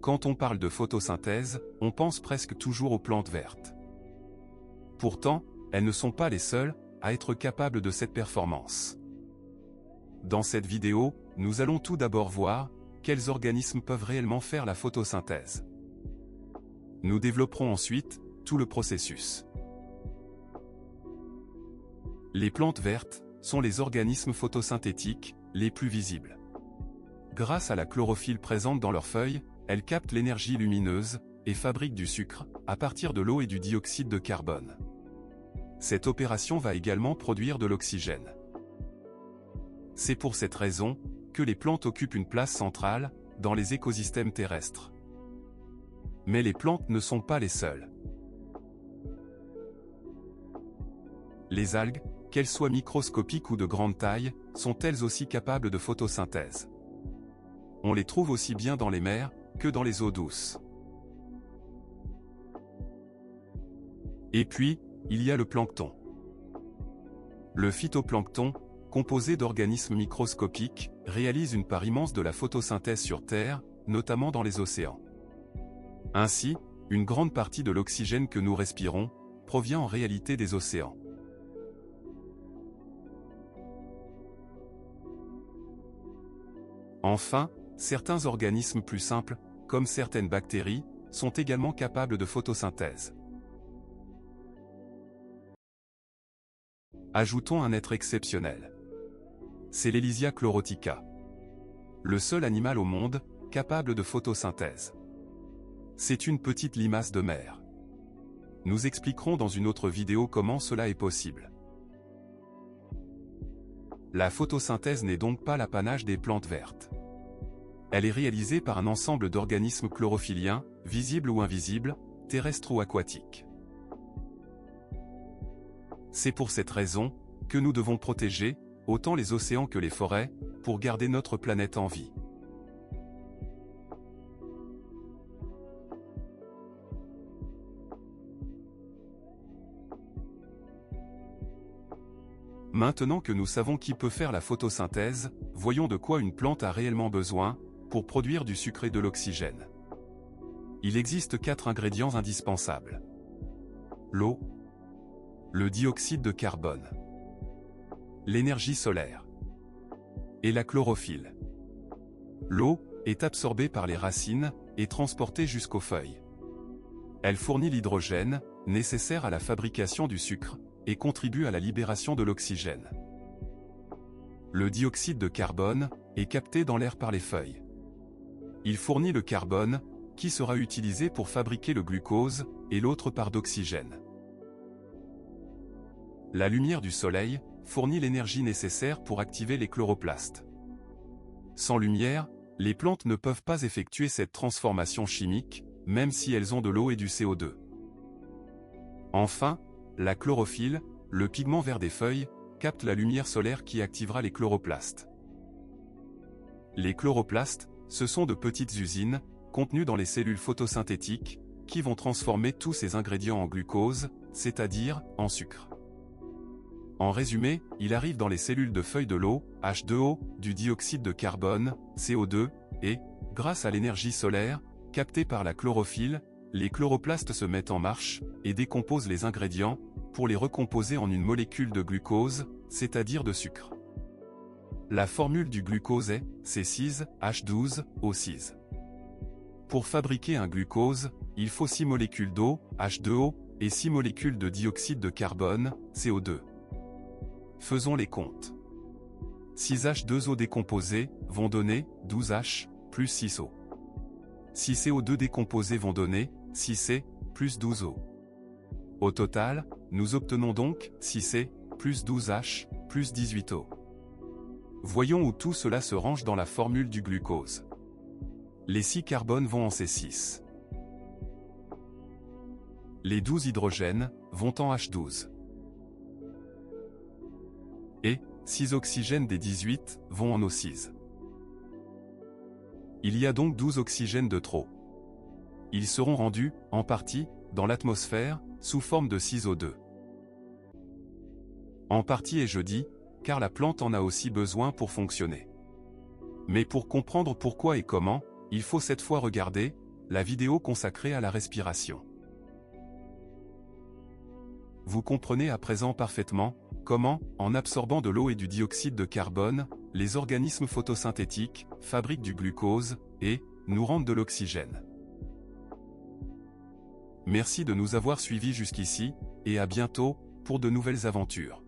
Quand on parle de photosynthèse, on pense presque toujours aux plantes vertes. Pourtant, elles ne sont pas les seules à être capables de cette performance. Dans cette vidéo, nous allons tout d'abord voir quels organismes peuvent réellement faire la photosynthèse. Nous développerons ensuite tout le processus. Les plantes vertes sont les organismes photosynthétiques les plus visibles. Grâce à la chlorophylle présente dans leurs feuilles, elles captent l'énergie lumineuse et fabriquent du sucre à partir de l'eau et du dioxyde de carbone. Cette opération va également produire de l'oxygène. C'est pour cette raison que les plantes occupent une place centrale dans les écosystèmes terrestres. Mais les plantes ne sont pas les seules. Les algues, qu'elles soient microscopiques ou de grande taille, sont elles aussi capables de photosynthèse. On les trouve aussi bien dans les mers que dans les eaux douces. Et puis, il y a le plancton. Le phytoplancton, composé d'organismes microscopiques, réalise une part immense de la photosynthèse sur Terre, notamment dans les océans. Ainsi, une grande partie de l'oxygène que nous respirons provient en réalité des océans. Enfin, certains organismes plus simples, comme certaines bactéries, sont également capables de photosynthèse. Ajoutons un être exceptionnel. C'est l'Elysia chlorotica. Le seul animal au monde capable de photosynthèse. C'est une petite limace de mer. Nous expliquerons dans une autre vidéo comment cela est possible. La photosynthèse n'est donc pas l'apanage des plantes vertes. Elle est réalisée par un ensemble d'organismes chlorophylliens, visibles ou invisibles, terrestres ou aquatiques. C'est pour cette raison que nous devons protéger autant les océans que les forêts pour garder notre planète en vie. Maintenant que nous savons qui peut faire la photosynthèse, voyons de quoi une plante a réellement besoin pour produire du sucre et de l'oxygène. Il existe 4 ingrédients indispensables. L'eau, le dioxyde de carbone, l'énergie solaire et la chlorophylle. L'eau est absorbée par les racines et transportée jusqu'aux feuilles. Elle fournit l'hydrogène, nécessaire à la fabrication du sucre, et contribue à la libération de l'oxygène. Le dioxyde de carbone est capté dans l'air par les feuilles. Il fournit le carbone, qui sera utilisé pour fabriquer le glucose, et l'autre part d'oxygène. La lumière du soleil fournit l'énergie nécessaire pour activer les chloroplastes. Sans lumière, les plantes ne peuvent pas effectuer cette transformation chimique, même si elles ont de l'eau et du CO2. Enfin, la chlorophylle, le pigment vert des feuilles, capte la lumière solaire qui activera les chloroplastes. Les chloroplastes, ce sont de petites usines, contenues dans les cellules photosynthétiques, qui vont transformer tous ces ingrédients en glucose, c'est-à-dire en sucre. En résumé, il arrive dans les cellules de feuilles de l'eau, H2O, du dioxyde de carbone, CO2, et, grâce à l'énergie solaire, captée par la chlorophylle, les chloroplastes se mettent en marche, et décomposent les ingrédients, pour les recomposer en une molécule de glucose, c'est-à-dire de sucre. La formule du glucose est C6H12O6. Pour fabriquer un glucose, il faut 6 molécules d'eau, H2O, et 6 molécules de dioxyde de carbone, CO2. Faisons les comptes. 6H2O décomposés vont donner 12H plus 6O. 6 CO2 décomposés vont donner 6C plus 12O. Au total, nous obtenons donc 6C plus 12H plus 18O. Voyons où tout cela se range dans la formule du glucose. Les 6 carbones vont en C6. Les 12 hydrogènes vont en H12. Et 6 oxygènes des 18 vont en O6. Il y a donc 12 oxygènes de trop. Ils seront rendus, en partie, dans l'atmosphère, sous forme de 6O2. En partie ai-je dit, car la plante en a aussi besoin pour fonctionner. Mais pour comprendre pourquoi et comment, il faut cette fois regarder la vidéo consacrée à la respiration. Vous comprenez à présent parfaitement comment, en absorbant de l'eau et du dioxyde de carbone, les organismes photosynthétiques fabriquent du glucose et nous rendent de l'oxygène. Merci de nous avoir suivis jusqu'ici, et à bientôt pour de nouvelles aventures.